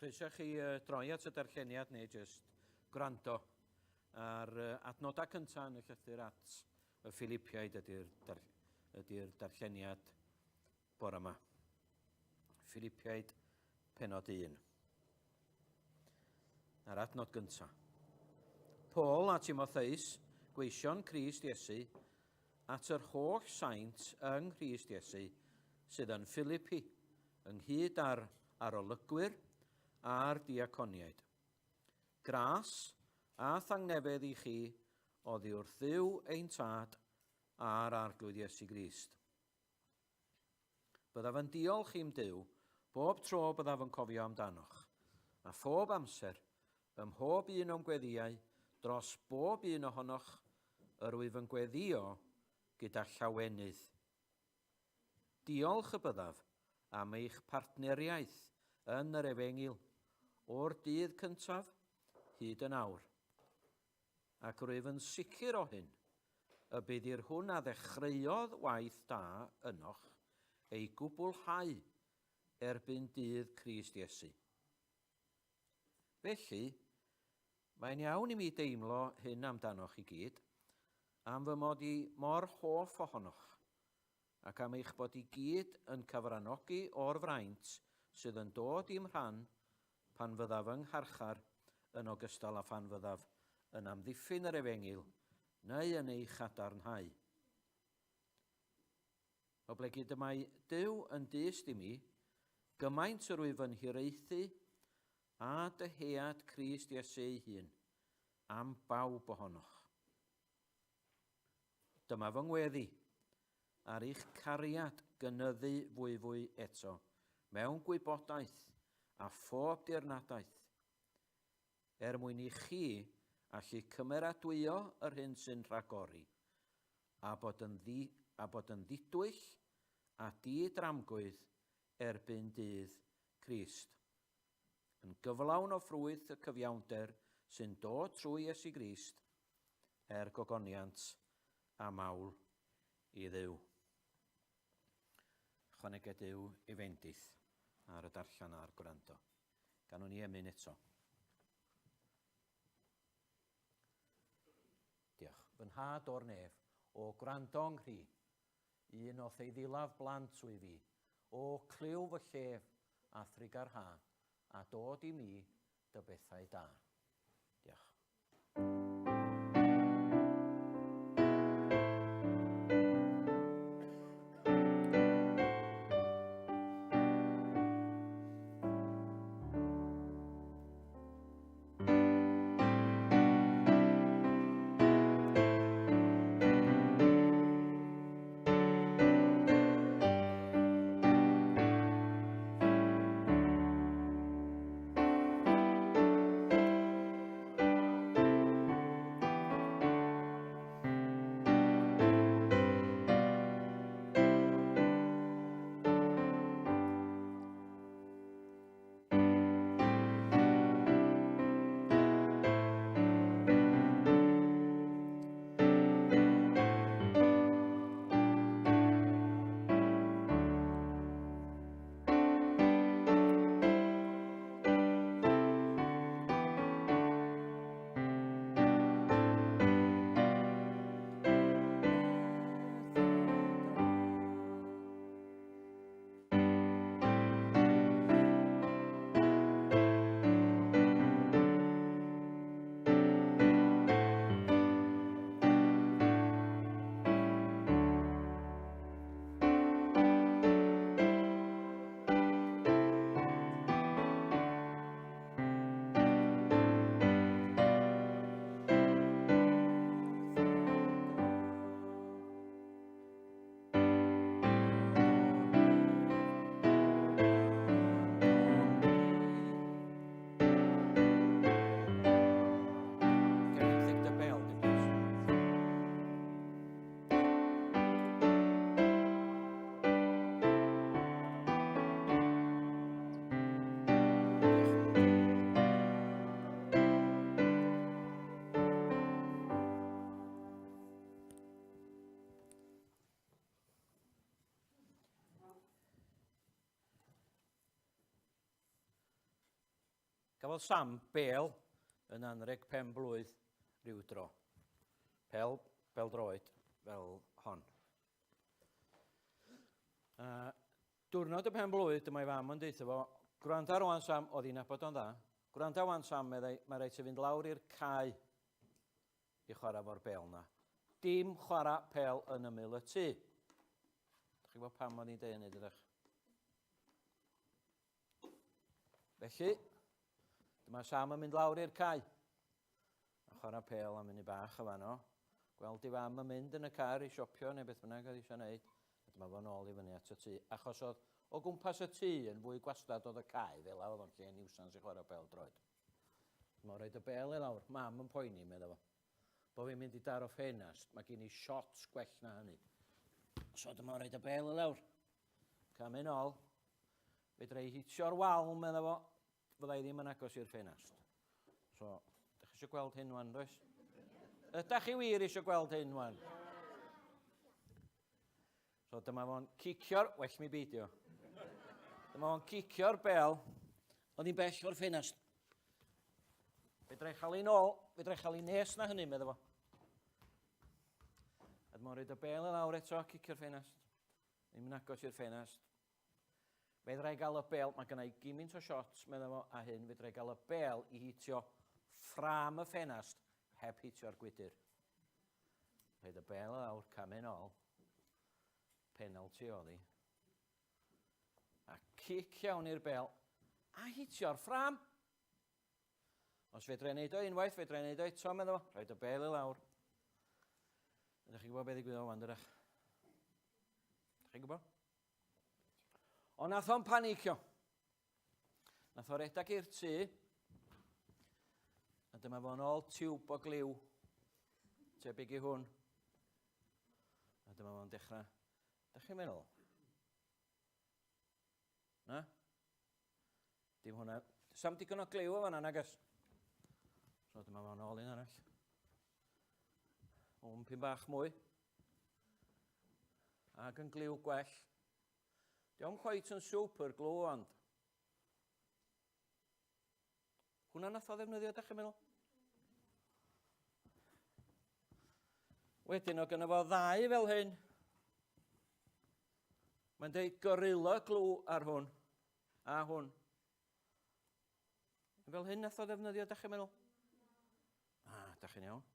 Croeso chi droi at y darlleniad neu jyst gwrando ar adnodau cyntaf yn y llythyr at y Philippiaid ydy'r darlleniad bore yma. Philippiaid penod 1. Ar adnod gyntaf. Paul a Timotheus, gweision Crist Iesu, at yr holl saint yng Nghrist Iesu sydd yn Philippi, ynghyd â'r arolygwyr a'r diaconiaid. Gras a thangnefedd i chi oddi wrth Dduw ein tad a'r arglwydd Iesu Grist. Byddaf yn diolch i'm Duw bob tro byddaf yn cofio amdanoch, a phob amser, ym mhob un o'n gweddiau, dros bob un ohonoch, yr wyf yn gweddio gyda llawenydd. Diolch y byddaf am eich partneriaeth yn yr Efengil, o'r dydd cyntaf hyd yn awr. Ac rwyf yn sicr o hyn, y bydd i'r hwn a ddechreuodd waith da ynoch ei gwblhau erbyn dydd Crist Iesu. Felly, mae'n iawn i mi deimlo hyn amdanoch i gyd, am fy mod i mor hoff ohonoch, ac am eich bod i gyd yn cyfrannogi o'r fraint sydd yn dod i'm rhan pan fyddaf yng ngharchar yn ogystal â phan fyddaf yn amddiffyn yr Efengil neu yn ei chadarnhau. O ble gyd y mae Duw yn dyst i mi, gymaint yr wyf yn hiraethu a dyhead Crist Iesu ei hun am bawb ohonoch. Dyma fy ngweddi ar eich cariad gynyddu fwy eto mewn gwybodaeth a phob dirnadaeth, mwyn i chi allu cymeradwyo yr hyn sy'n rhagori, a bod yn ddidwyll a di-dramgwydd erbyn dydd Crist. Yn gyflawn o ffrwyth y cyfiawnder sy'n dod trwy Iesu Grist, gogoniant a mawl i Dduw. Chwanegau Duw i fendith ar y darllan a'r gwrando. Ganwn ni emyn eto. Diolch. Fy nhad o'r nef, o gwrando yng Nghri, un o ei ddilaf blant wy fi, o cliw fy llef a thrigar ha, a dod i mi dy bethau da. Diolch. Gafodd Sam bel yn anreg pen blwydd rhyw dro. Bel droed fel hon. Diwrnod y pen blwydd, dyma ei fam yn deitha fo, gwranda rwan Sam, oedd hi'n nabod o'n dda, gwranda rwan Sam, mae rhaid ti fynd lawr i'r cae i chwarae fo'r bel na. Dim chwarae pel yn ymyl y tŷ. Dych chi'n gwybod pam oedd hi'n deud hynny, dydych? Felly, dyma Sam yn mynd lawr i'r cae. A chwarae pel am mynd i bach o fanno. Gweld i fam yn mynd yn y car i siopio neu beth bynnag oedd eisiau gwneud. Dyma fo'n ôl i fyny at y tŷ. Achos oedd o gwmpas y tŷ yn fwy gwastad oedd y cae, fel oedd o'n lle niwsans i chwarae bel droed. Dyma roed y bel i lawr. Mam yn poeni, meddwl fo. Bo fi'n mynd i daro ffenast, mae gen i shots gwell na hynny. So dyma roed y bel i lawr. Cam yn ôl. Fedra i hitio'r wal, meddwl fo. Fydda i ddim yn agos i'r ffenast. So, ydych chi eisiau gweld hyn wan, does? Ydych chi wir eisiau gweld hyn wan? So dyma fo'n cicio'r, well mi beidio. Dyma fo'n cicio'r bel, oedd hi'n bell o'r ffenast. Fedra i chael ei nôl, fedra i chael ei nes na hynny, meddwl fo. A dyma roed y bel i lawr eto, cicio'r ffenast. Ddim yn agos i'r ffenast. Fedra i gael y bel, mae gennau gymint o shots, meddwl fo, a hyn, fedra i gael y bel i hitio ffram y ffenast, heb hitio'r gwydyr. Roed y bel i lawr, cam yn ôl. Penalty oedd hi. A cic iawn i'r bel, a hitio'r ffram. Os fedra i wneud o unwaith, fedra i wneud o eto, meddwl, roed y bel i lawr. Ydych chi'n gwybod beth i gwybod wan, dydych? Ydych chi'n gwybod? O nath o'n panicio. Nath o redag i'r tŷ, a dyma fo'n ôl tiwb o gliw, tebyg i hwn. A dyma fo'n dechrau. Ydych chi'n meddwl? Na? Dim hwnna. Sam digon o gliw o fanna, nagos. So dyma fo'n ôl un arall. Pyn bach mwy. Ac yn gliw gwell. Diolch chwaith yn super glw ond. Hwna nath o ddefnyddio, ydych chi'n meddwl? Wedyn o gynno fo ddau fel hyn. Mae'n deud gorilla glw ar hwn. A hwn. Fel hyn nath o ddefnyddio, ydych chi'n meddwl? Ydych chi'n iawn.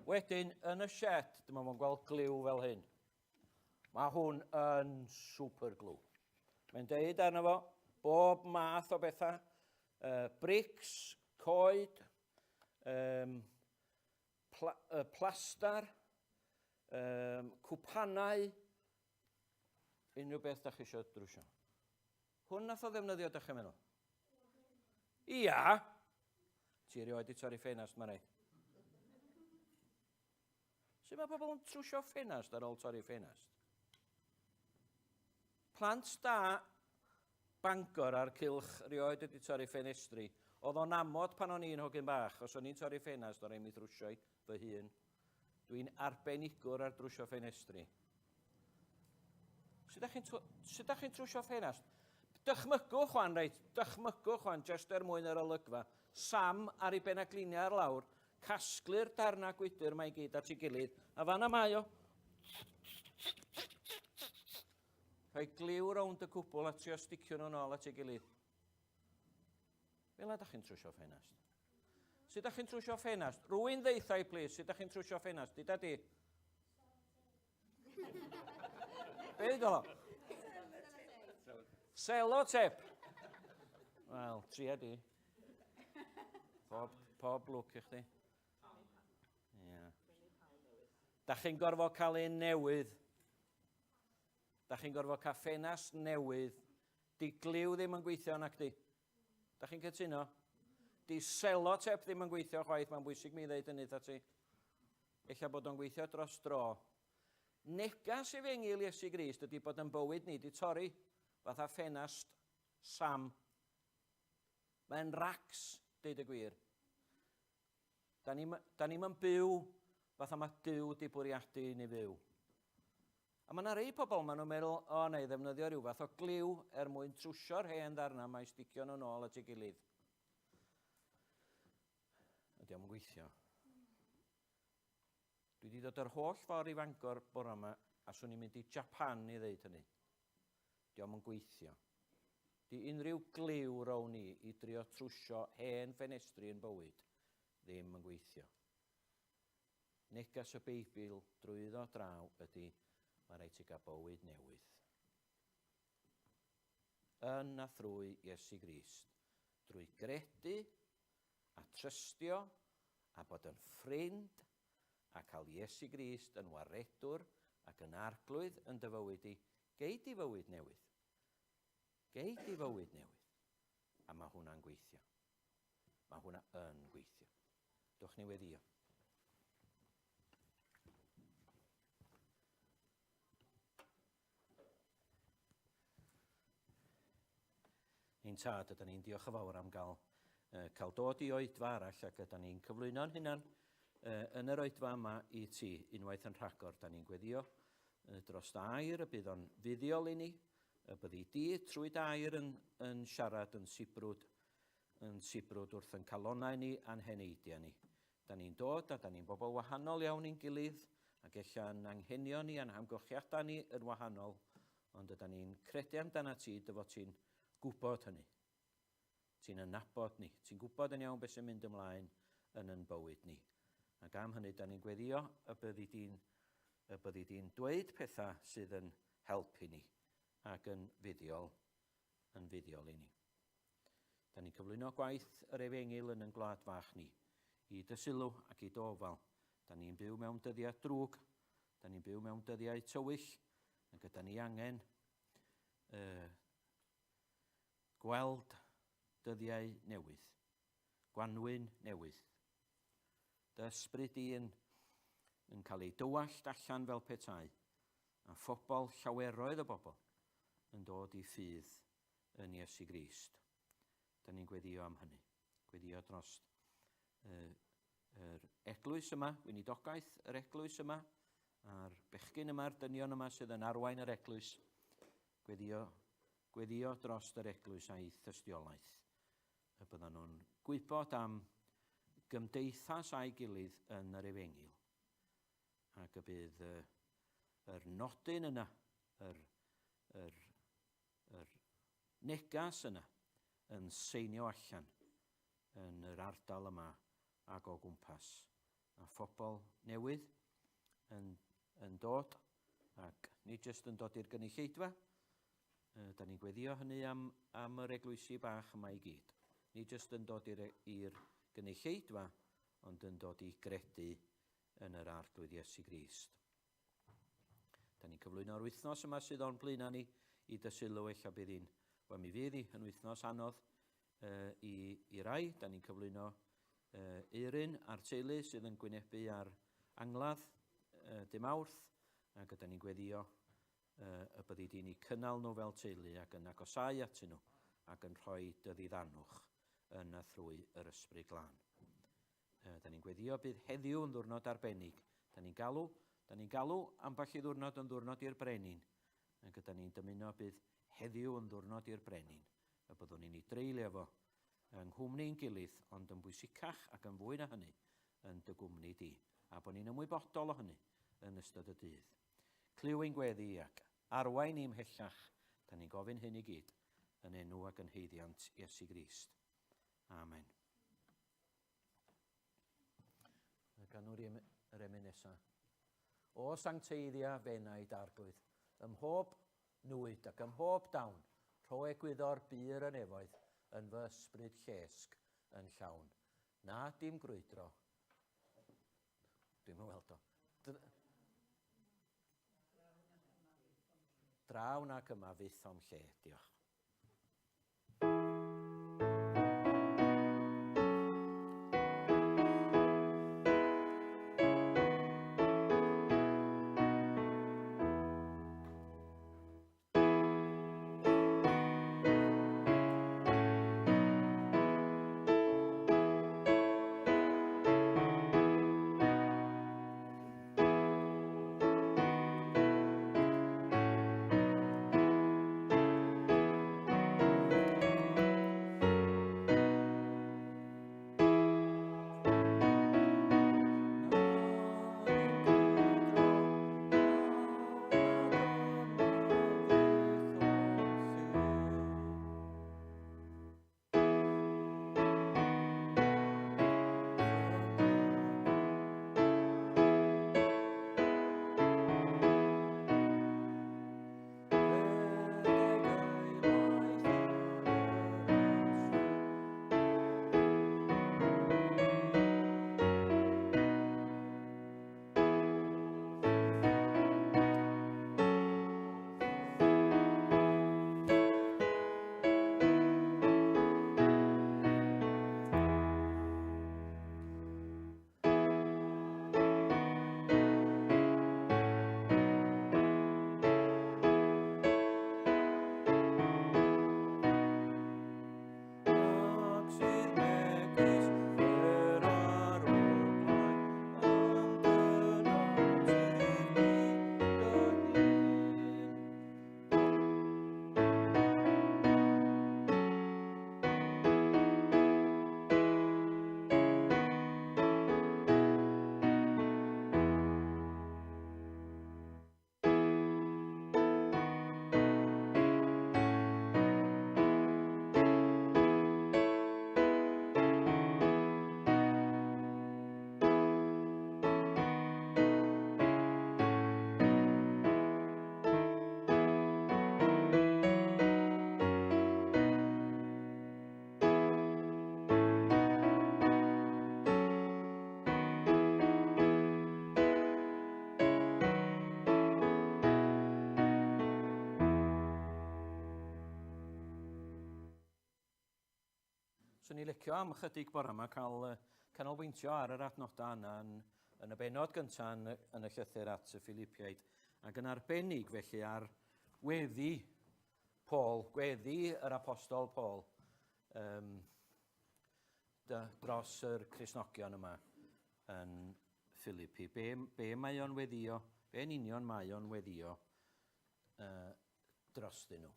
Wedyn, yn y shed, dyma fo'n gweld gliw fel hyn. Mae hwn yn super glw. Mae'n deud arno fo, bob math o bethau, brics, coed, plastar, cwpanau, unrhyw beth da chi eisiau drwsio. Hwn nath o ddefnyddio, da chi'n meddwl? Ia! Ti erioed i torri ffenast, mae'n rhaid. Sut mae pobl yn trwsio ffenast ar ôl torri ffenast? Plant da Bangor ar cylch rioed wedi torri ffenestri. Oedd o'n amod pan o'n i'n hogyn bach, os o'n i'n torri ffenast, o'r ein mi drwsio i fy hun. Dwi'n arbenigwr ar drwsio ffenestri. Sut da chi'n trwsio ffenast? Dychmygwch chwan, reit, dychmygwch chwan, jyst er mwyn yr olygfa. Sam ar ei benaglinia ar lawr, casglu'r darna gwydr mae i gyd at ei gilydd, a fanna mae o. Rhoi gliw rownd y cwbl a trio sticio nhw'n ôl at ei gilydd. Fel ydych chi'n trwsio ffenast? Sut ydych chi'n trwsio ffenast? Rwy'n ddeithau, please, sut ydych chi'n trwsio ffenast? Dyda di? Be ddod o? Selotep. Wel, tria di. Pob lwc i chdi. Da chi'n gorfod cael un newydd. Da chi'n gorfod cael ffenast newydd. Di gliw ddim yn gweithio nac di. Da chi'n cytuno? Di selotep ddim yn gweithio chwaith, mae'n bwysig mi ddeud yn eitha ti. Ella bod o'n gweithio dros dro. Negas i fengil Iesu Grist ydy bod yn bywyd ni di torri fatha ffenast Sam. Mae'n racs, deud y gwir. Da ni'n yn byw fatha mae Duw di bwriadu ni fyw. A mae yna rei pobl, maen nhw'n meddwl, o neu ddefnyddio rhyw fath o gliw mwyn trwsio'r hen ddarna mae'n sticio nhw'n ôl at ei gilydd. Ydy o'n gweithio. Dwi wedi dod yr holl ffordd i Fangor bore yma, a swn i'n mynd i Japan i ddeud hynny. Ydy o'n gweithio. Di unrhyw gliw rown ni i drio trwsio hen ffenestri yn bywyd ddim yn gweithio. Negas y Beibl drwyddo draw ydy, mae rhaid i gael bywyd newydd. Yn a thrwy Iesu Grist, drwy gredu a trystio a bod yn ffrind a cael Iesu Grist yn waredwr ac yn arglwydd yn dy fywyd i, gei di fywyd newydd. Gei di fywyd newydd. A mae hwnna'n gweithio. Mae hwnna yn gweithio. Dwch ni weddio. Ein tad, ydyn ni'n diolch yn fawr am cael dod i oedfa arall ac ydyn ni'n cyflwyno'n hynna'n yn yr oedfa yma i ti, unwaith yn rhagor. Ydyn ni'n gweddio dros air, y bydd o'n fuddiol i ni, y byddi di trwy dair yn siarad yn sibrwd wrth yn calonau ni a'n heneidia ni. Da ni'n dod a da ni'n bobl wahanol iawn i'n gilydd ac eich anghenion ni a'n hamgylchiadau ni yn wahanol, ond ydyn ni'n credu amdana ti dy fod ti'n gwybod hynny. Ti'n ynabod ni. Ti'n gwybod yn iawn beth sy'n mynd ymlaen yn bywyd ni. Ac am hynny, da ni'n gweddio y byddi di'n dweud pethau sydd yn helpu ni ac yn fuddiol i ni. Da ni'n cyflwyno gwaith yr Efengil yn gwlad fach ni, i dy sylw ac i dy ofal. Da ni'n byw mewn dyddiau drwg, da ni'n byw mewn dyddiau tywyll, ac ydyn ni angen gweld dyddiau newydd, gwanwyn newydd. Dy ysbryd di yn cael ei dywallt allan fel petai, a phobl, llaweroedd o bobl, yn dod i ffydd yn Iesu Grist. Da ni'n gweddio am hynny. Gweddio dros yr eglwys yma, weinidogaeth yr eglwys yma, a'r bechgyn yma'r dynion yma sydd yn arwain yr eglwys. Gweddio dros yr eglwys a'i thystiolaeth. Y byddan nhw'n gwybod am gymdeithas a'i gilydd yn yr Efengil. Ac y bydd yr nodyn yna, yr negas yna yn seinio allan yn yr ardal yma ac o gwmpas. A phobl newydd yn dod, ac nid jyst yn dod i'r gynulleidfa. Da ni'n gweddio hynny am yr eglwysi bach yma i gyd. Nid jyst yn dod i'r gynulleidfa, ond yn dod i gredu yn yr arglwydd Iesu Grist. Da ni'n cyflwyno'r wythnos yma sydd o'n blaena ni i dy sylw eich bydd hi'n, wel mi fydd hi yn wythnos anodd i rai. Da ni'n cyflwyno Eirin a'r teulu sydd yn gwynebu ar angladd dim Mawrth, ac ydyn ni'n gweddio y byddi di'n eu cynnal nhw fel teulu ac yn agosau atyn nhw ac yn rhoi dyddidanwch yn a thrwy yr ysbryd glân. Da ni'n gweddio bydd heddiw yn ddiwrnod arbennig. Da ni'n galw ambell i ddiwrnod yn ddiwrnod i'r brenin, ac ydyn ni'n dymuno bydd heddiw yn ddiwrnod i'r brenin. Y byddwn ni'n ei dreulio fo yng nghwmni'n gilydd, ond yn bwysicach ac yn fwy na hynny yn dy gwmni di, a bod ni'n ymwybodol o hynny yn ystod y dydd. Cliw ein gweddi ac arwain i'n mhellach, da ni'n gofyn hyn i gyd yn enw ac yn heiddiant Iesu Grist. Amen. Gan yr emyn nesaf. O sancteiddia fenaid arglwydd, ym mhob nwyd ac ym mhob dawn, rho egwyddor byr yn efoedd yn fy ysbryd llesg yn llawn. Na dim grwydro. Dwi'n weld o. Draw nac yma fydd o'm lle. Diolch. Swn i'n licio am ychydig bore yma cael canolbwyntio ar yr adnodau yna yn y benod gyntaf yn y llythyr at y Filipiaid, ac yn arbennig felly ar gweddi Paul, gweddi yr apostol Paul dros yr Cristnogion yma yn Filipi. Be mae o'n weddio, be'n union mae o'n weddio drostyn nhw.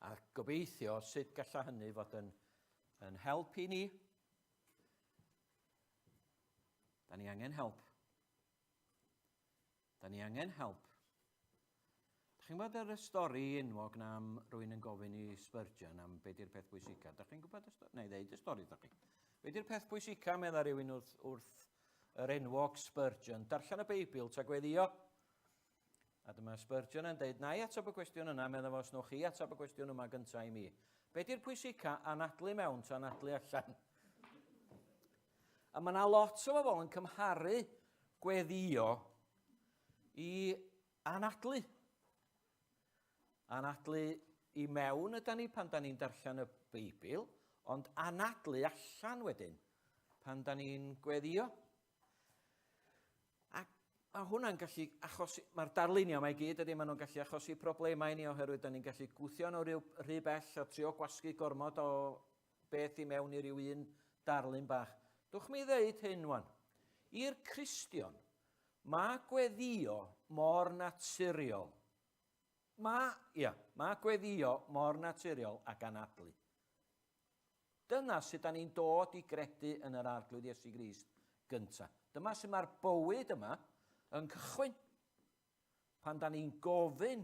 A gobeithio sut galla hynny fod yn help i ni. Da ni angen help. Da ni angen help. Da chi'n gwybod yr stori enwog na am rwy'n yn gofyn i Spurgeon am be di'r peth bwysica? Da chi'n gwybod neu ddeud y stori da chi? Be di'r peth bwysica medda rhywun wrth yr enwog Spurgeon? Darllen y Beibl ta gweddio. A dyma Spurgeon yn dweud, na i atab y cwestiwn yna, meddwl os nwch chi atab y cwestiwn yma gyntaf i mi. Be di'r pwysica anadlu mewn ta anadlu allan? A mae yna lot o bobl yn cymharu gweddio i anadlu. Anadlu i mewn ydyn ni pan da ni'n darllen y Beibl, ond anadlu allan wedyn pan da ni'n gweddio. A hwnna'n gallu achosi, mae'r darlunio mae gyd ydy, maen nhw'n gallu achosi problemau ni oherwydd da ni'n gallu gwthio nhw rhy bell a trio gwasgu gormod o beth i mewn i ryw un darlun bach. Dwch mi ddeud hyn wan. I'r Cristion, mae gweddio mor naturiol. Mae gweddio mor naturiol ac anadlu. Dyna sut da ni'n dod i gredu yn yr arglwydd Iesu Grist gyntaf. Dyma sy'n mae'r bywyd yma yn cychwyn pan da ni'n gofyn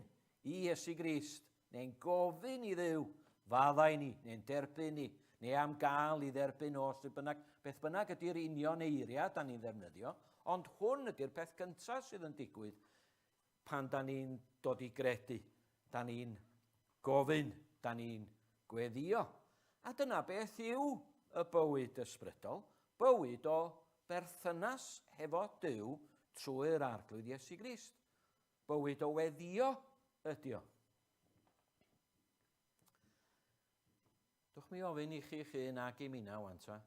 i Iesu Grist, neu'n gofyn i Dduw faddau ni, neu'n derbyn ni, neu am gael i dderbyn os beth bynnag ydy'r union eiriau da ni'n ddefnyddio, ond hwn ydy'r peth cyntaf sydd yn digwydd pan da ni'n dod i gredu, da ni'n gofyn, da ni'n gweddio. A dyna beth yw y bywyd ysbrydol, bywyd o berthynas hefo Duw trwy'r arglwydd Iesu Grist. Bywyd o weddio ydi o. Dwch mi ofyn i chi ag i mi na wan ta,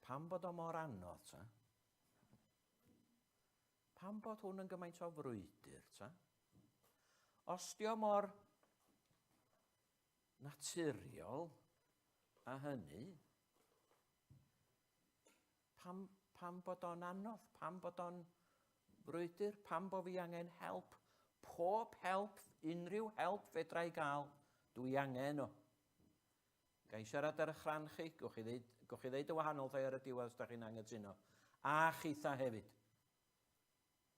pam bod o mor anodd ta? Pam bod hwn yn gymaint o frwydr ta? Os di o mor naturiol a hynny, pam bod o'n anodd? Pam bod o'n brwydr, pam bod fi angen help? Pob help, unrhyw help fedra i gael, dwi angen o. Ga i siarad ar y chran chi, gwch chi ddeud y wahanol ddau ar y diwedd os da chi'n anghytuno. A chitha hefyd.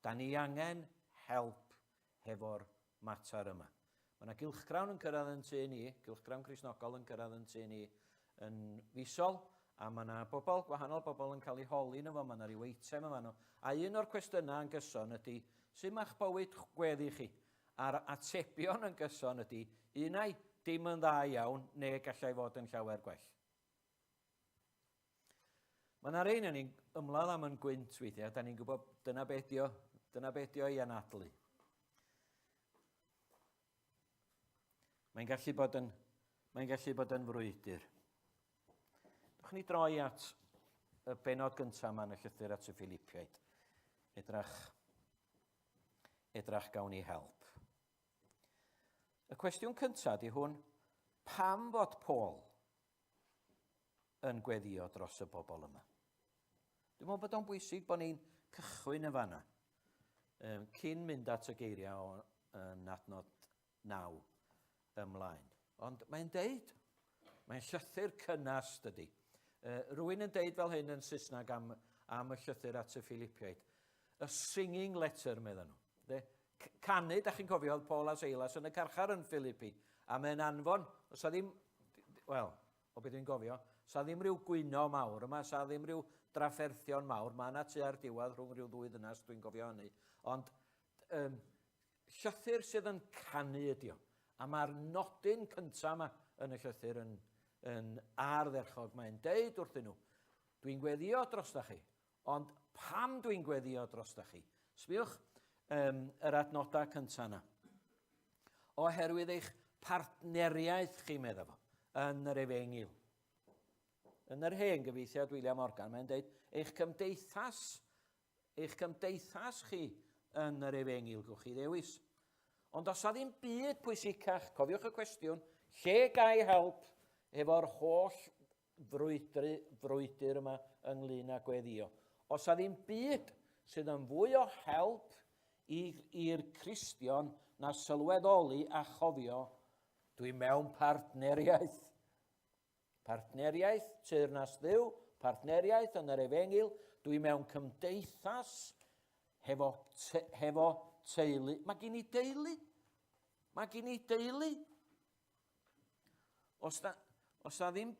Da ni angen help hefo'r mater yma. Mae yna gylchgrawn yn cyrraedd yn tu ni, gylchgrawn Cristnogol yn cyrraedd yn tu ni yn fusol, a mae yna gwahanol bobl yn cael eu holi yn efo, mae yna ryw eitem yma nhw. A un o'r cwestiynau yn gyson ydy, sy'n ma'ch bywyd gweddi chi? A'r atebion yn gyson ydy, unai dim yn dda iawn, neu gallai fod yn llawer gwell. Mae yna rein yn ni'n ymladd am yn gwynt weithiau, da ni'n gwybod dyna bedio i anadlu. Mae'n gallu bod yn frwydr. Dwch ni droi at y benod gyntaf yma yn y llythyr at y Filipiaid. Edrach gawn ni help. Y cwestiwn cyntaf di hwn, pam fod Paul yn gweddio dros y bobl yma? Dwi'n meddwl bod o'n bwysig bod ni'n cychwyn y fanna, cyn mynd at y geiriau yn adnod 9 ymlaen. Ond mae'n deud, mae'n llythyr cynnas dydy. Rwy'n yn deud fel hyn yn Saesneg am y llythyr at y Filipiaid. A singing letter, meddyn nhw. Canu, da chi'n cofio, oedd Paul a Silas yn y carchar yn Filipi. A mae'n anfon, sa ddim, wel, o beth dwi'n cofio, sa ddim rhyw gwyno mawr yma, sa ddim rhyw drafferthion mawr. Mae yna tu ar diwedd rhwng rhyw 2 ddynas, dwi'n cofio hynny. Ond llythyr sydd yn canu ydi o. A mae'r nodyn cyntaf yma yn y llythyr yn ardderchog. Mae'n deud wrthyn nhw, dwi'n gweddio drosta chi, ond pam dwi'n gweddio drosta chi? Sbiwch yr adnodau cyntaf yna. Oherwydd eich partneriaeth chi, meddwl fo, yn yr Efengyl. yn yr hen gyfeithiad William Morgan, mae'n dweud, eich cymdeithas chi yn yr Efengyl gwch chi ddewis. Ond os a ddim byd pwysicach, cofiwch y cwestiwn, lle gai help efo'r holl frwydr yma ynglyn â gweddio. Os a ddim byd sydd yn fwy o help i'r Cristion na sylweddoli a chofio, dwi mewn partneriaeth. Partneriaeth teyrnas Dduw, partneriaeth yn yr Efengyl, dwi mewn cymdeithas hefo teulu. Mae gen i deulu. Mae gen i deulu. Os na ddim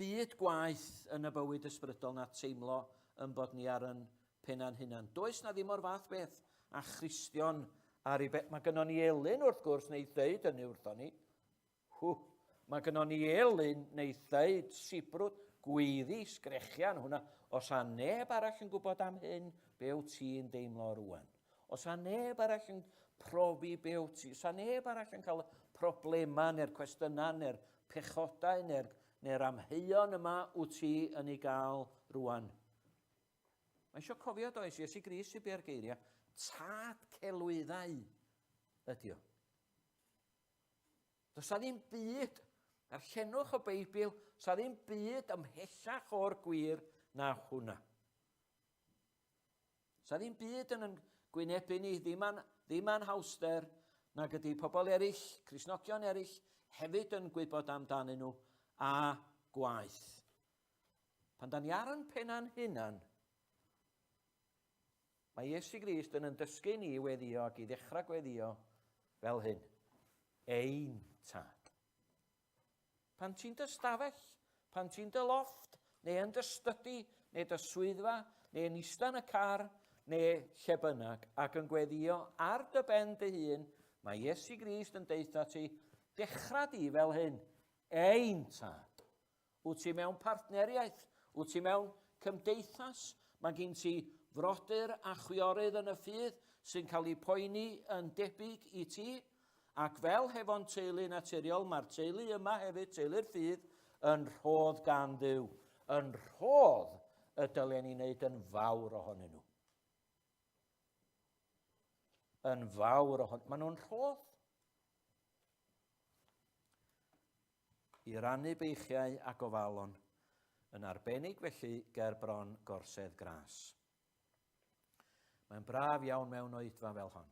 byd gwaith yn y bywyd ysbrydol na teimlo yn bod ni ar yn penna'n hunan. Does na ddim o'r fath beth a Christion ar ei beth. Mae gynnon ni Elin wrth gwrs neu ddeud yn wrthon ni. Mae gynnon ni Elin neu ddeud sibrwd gweiddi sgrechian hwnna. Os a neb arall yn gwybod am hyn, be wyt ti'n deimlo rwan? Os a neb arall yn profi be wyt ti? Os a neb arall yn cael problemau neu'r cwestiynau neu'r pechodau neu'r amheuon yma wyt ti yn ei gael rwan? Mae eisiau cofio does, Iesu Grist i be'r geiriau, tad celwyddau ydi o. Does na ddim byd, darllenwch o Beibl, does na ddim byd ymhellach o'r gwir na hwnna. Does na ddim byd yn gwynebu ni, ddim anhawster, nag ydy pobl eraill, Cristnogion eraill, hefyd yn gwybod amdanyn nhw a gwaith. Pan da ni ar yn penna'n hunan, mae Iesu Grist yn dysgu ni weddio ac i ddechrau gweddio fel hyn. Ein tad. Pan ti'n dy stafell, pan ti'n dy lofft, neu yn dy stydi, neu dy swyddfa, neu yn eista yn y car, neu lle bynnag, ac yn gweddio ar dy ben dy hun, mae Iesu Grist yn deitha ti, dechrau di fel hyn. Ein tad. Wyt ti mewn partneriaeth, wyt ti mewn cymdeithas, mae gen ti frodyr a chwiorydd yn y ffydd sy'n cael ei poeni yn debyg i ti, ac fel hefo'n teulu naturiol, mae'r teulu yma hefyd, teulu'r ffydd, yn rhodd gan Dduw. Yn rhodd y dylen ni wneud yn fawr ohonyn nhw. Yn fawr ohonyn nhw. Maen nhw'n rhodd. I rannu beichiau a gofalon, yn arbennig felly ger bron gorsedd gras. Mae'n braf iawn mewn oedfa fel hon.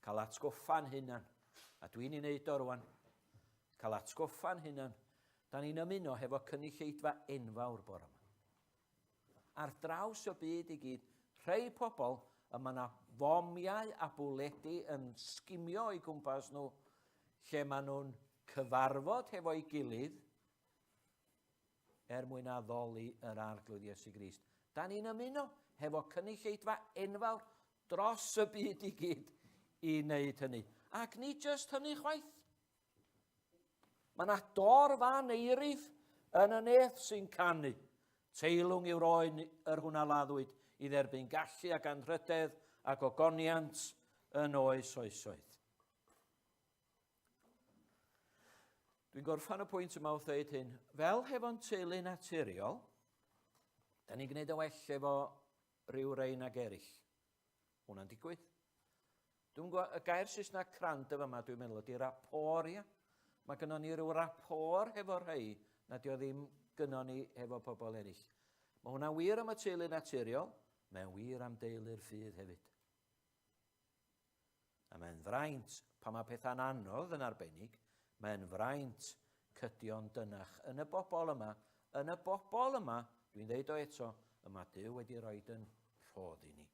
Cael atgoffa'n hunan, a dwi'n ei wneud o rwan, cael atgoffa'n hunan, da ni'n ymuno hefo cynulleidfa enfawr bore yma. Ar draws y byd i gyd, rhai pobl yma na fomiau a bwledu yn sgimio i gwmpas nhw, lle maen nhw'n cyfarfod hefo'i gilydd mwyn addoli yr arglwydd Iesu Grist. Da ni'n ymuno hefo cynulleidfa enfawr dros y byd i gyd i wneud hynny. Ac ni just hynny chwaith. Mae yna dorfa neirif yn y neth sy'n canu. Teilwng i'w roen yr hwnna laddwyd i dderbyn gallu ac anrhydedd ac ogoniant yn oes oesoedd. Dwi'n gorffan y pwynt yma wrth dweud hyn. Fel hefo'n teulu naturiol, da ni'n gwneud y well efo ryw rein ag eraill. Hwna'n digwydd. Dwi'n gwybod, y gair Saesneg crandaf yma, dwi'n meddwl, ydy rapport, ia. Mae gynnon ni ryw rapport hefo rhai, na dio ddim gynnon ni hefo pobl eraill. Mae hwnna'n wir am y teulu naturiol, mae'n wir am deulu'r ffydd hefyd. A mae'n fraint, pan mae pethau'n anodd yn arbennig, mae'n fraint cydion dynach yn y bobl yma. Yn y bobl yma, dwi'n dweud o eto, yma Duw wedi rhoid yn rhodd i ni.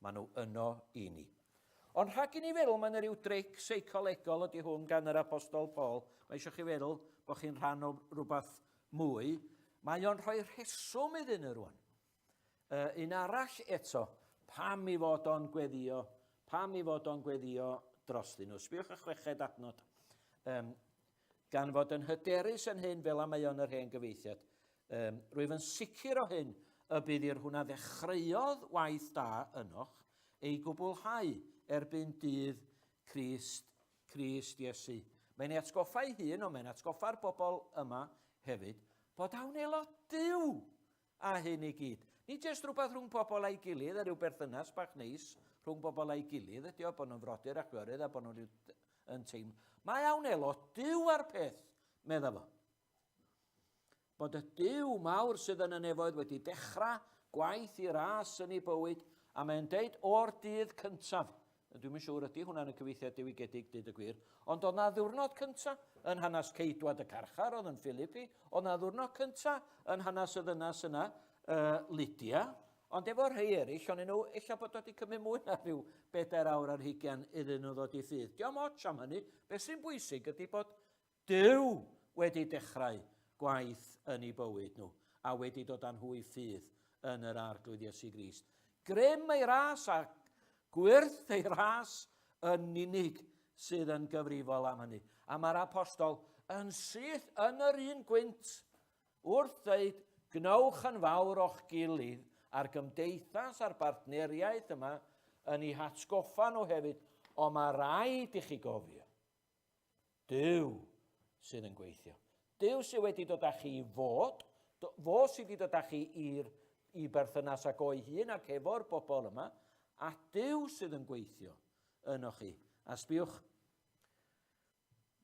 Maen nhw yno i ni. Ond rhag i ni feddwl, mae'n rhyw dric seicolegol ydy hwn gan yr apostol Paul. Mae eisiau chi feddwl bod chi'n rhan o rhywbeth mwy. Mae o'n rhoi rheswm iddyn nhw rwan. Un arall eto, pam i fod o'n gweddio drostyn nhw. Sbiwch y chweched adnod. Gan fod yn hyderus yn hyn fel am mae o'n yr hen gyfeithiad. Rwyf yn sicr o hyn y bydd i'r hwnna ddechreuodd waith da ynoch ei gwblhau erbyn dydd Crist Crist Iesu. Mae'n atgoffa ei hun, ond mae'n atgoffa'r bobl yma hefyd, bod awnelo Duw a hyn i gyd. Nid jyst rhywbeth rhwng pobl a'i gilydd, a rhyw berthynas bach neis rhwng pobl a'i gilydd, ydy o, bod nhw'n frodyr a chwyrydd a bod nhw'n yn teim. Mae awnelo Duw ar peth, meddwl fo. Bod y Duw mawr sydd yn y nefoedd wedi dechrau gwaith i ras yn ei bywyd, a mae'n deud o'r dydd cyntaf, dwi'n siŵr ydy hwnna'n y cyfeithiad diwygedig, dyd y gwir, ond oedd na ddiwrnod cyntaf yn hanes Ceidwad y Carchar, oedd yn Philippi, oedd na ddiwrnod cyntaf yn hanes y ddynas yna, Lydia, ond efo rhai eraill, ond nhw, eich bod wedi cymryd mwy na rhyw 4 awr ar 20 iddyn nhw ddod i ffydd. Diolch ots am hynny, beth sy'n bwysig ydy bod Duw wedi dechrau gwaith yn ei bywyd nhw, a wedi dod â nhw i ffydd yn yr arglwydd Iesu Grist. Grym ei ras a gwyrth ei ras yn unig sydd yn gyfrifol am hynny. A mae'r apostol yn syth yn yr un gwynt wrth ddeud, gnewch yn fawr o'ch gilydd a'r gymdeithas a'r bartneriaeth yma yn ei hatgoffa nhw hefyd, ond mae rhaid i chi gofio. Duw sydd yn gweithio. Duw sydd wedi dod â chi i fod, fo sydd wedi dod â chi i berthynas ag o'i hun ac efo'r bobl yma, a Duw sydd yn gweithio yno chi. A sbiwch,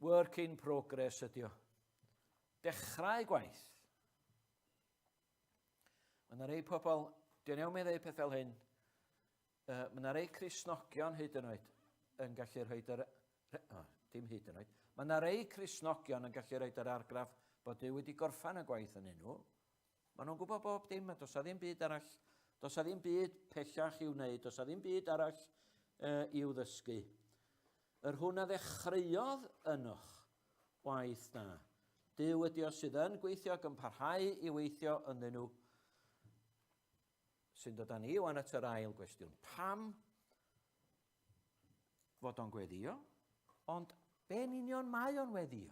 work in progress ydi o. Dechrau gwaith. Mae yna rei pobl, dwi'n iawn meddwl peth fel hyn, mae yna rei Cristnogion hyd yn oed yn gallu rhoid dim hyd yn oed, mae yna rei Cristnogion yn gallu rhoid yr argraff bod Duw wedi gorffan y gwaith yn enw. Maen nhw'n gwybod bob dim, does a ddim byd arall, does a ddim byd pellach i'w wneud, does a ddim byd arall i'w ddysgu. Yr hwnna ddechreuodd ynoch waith na. Duw ydi o sydd yn gweithio ac yn parhau i weithio ynddyn nhw. Sy'n dod â ni wan at yr ail gwestiwn. Pam fod o'n gweddio, ond be'n union mae o'n weddio?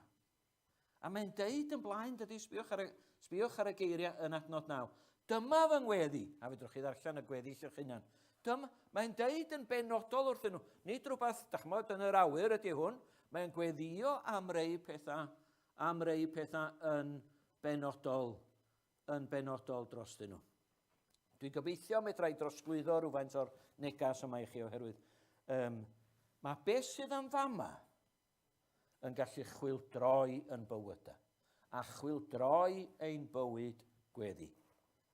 A mae'n deud yn blaen, dydy, sbiwch ar y geiriau yn adnod 9. Dyma fy ngweddi, a fedrwch chi ddarllen y gweddi eich hunan. Mae'n deud yn benodol wrthyn nhw, nid rhywbeth, dachmod, yn yr awyr ydy hwn, mae'n gweddio am rei pethau yn benodol drostyn nhw. Dwi'n gobeithio medrai drosglwyddo rhywfaint o'r negas yma i chi oherwydd. Mae beth sydd yn fama yn gallu chwildroi yn bywydau, a chwildroi ein bywyd gweddi.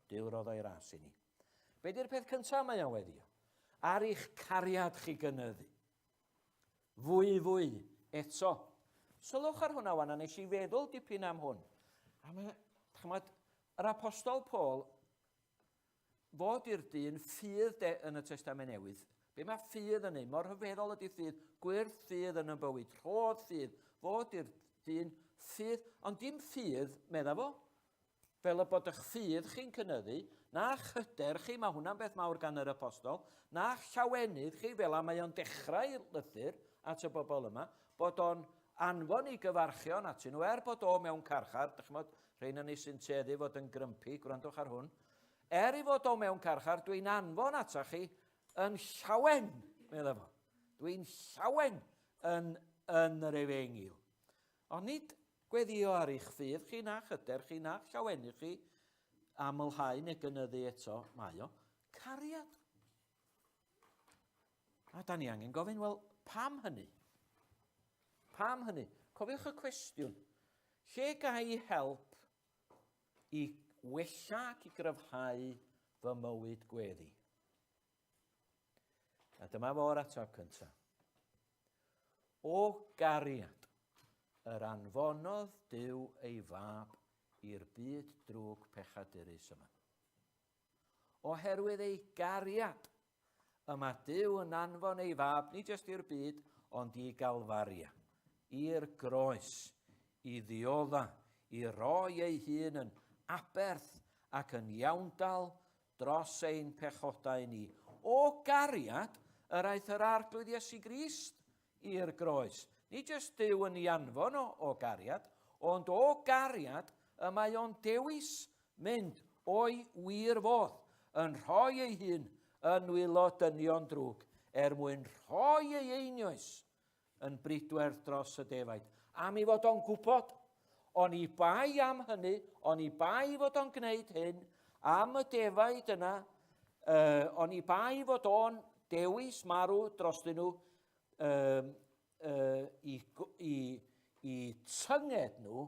Duw roedd o'i ras i ni. Be di'r peth cyntaf mae o'n weddio? Ar eich cariad chi gynyddu. Fwy eto. Sylwch ar hwnna wan, a nes i feddwl dipyn am hwn. A mae, yr apostol Paul, fod i'r dyn ffydd yn y Testament Newydd. Be mae ffydd yn ei? Mor hyfeddol ydy ffydd, gwyrth ffydd yn y bywyd, rhodd ffydd, fod i'r dyn ffydd, ond dim ffydd, medda fo, fel y bod eich ffydd chi'n cynyddu, na'ch hyder chi, mae hwnna'n beth mawr gan yr apostol, na'ch llawenydd chi, fel a mae o'n dechrau lythyr at y bobl yma, bod o'n anfon i gyfarchion at nhw, bod o mewn carchar, dychmod, rhain yn ei sy'n teddu fod yn grympy, gwrandwch ar hwn, i fod o mewn carchar, dwi'n anfon ata chi yn llawen, meddwl fo. Dwi'n llawen yn yr Efengil. Ond nid gweddio ar eich ffydd chi na'ch hyder chi na'ch llawenydd chi amlhau neu gynyddu eto, mae o cariad. A da ni angen gofyn, wel, pam hynny? Pam hynny? Cofiwch y cwestiwn. Lle gai help i wella ac i gryfhau fy mywyd gweddi? A dyma fo'r ateb cyntaf. O gariad, yr anfonodd Duw ei fab i'r byd drwg pechadurus yma. Oherwydd ei gariad, yma Duw yn anfon ei fab, nid jyst i'r byd, ond i Galfaria, i'r groes, i ddiodda, i roi ei hun yn aberth ac yn iawndal dros ein pechodau ni. O gariad, yr aeth yr arglwydd Iesu Grist i'r groes. Nid jyst Duw yn ei anfon o gariad, ond o gariad y mae o'n dewis mynd o'i wir fodd yn rhoi ei hun yn wylo dynion drwg mwyn rhoi ei einioes yn bridwerth dros y defaid. Am I fod o'n gwybod, o'n i bai am hynny, o'n i bai fod o'n gwneud hyn, am y defaid yna, o'n i bai fod o'n dewis marw dros nhw i tynged nhw,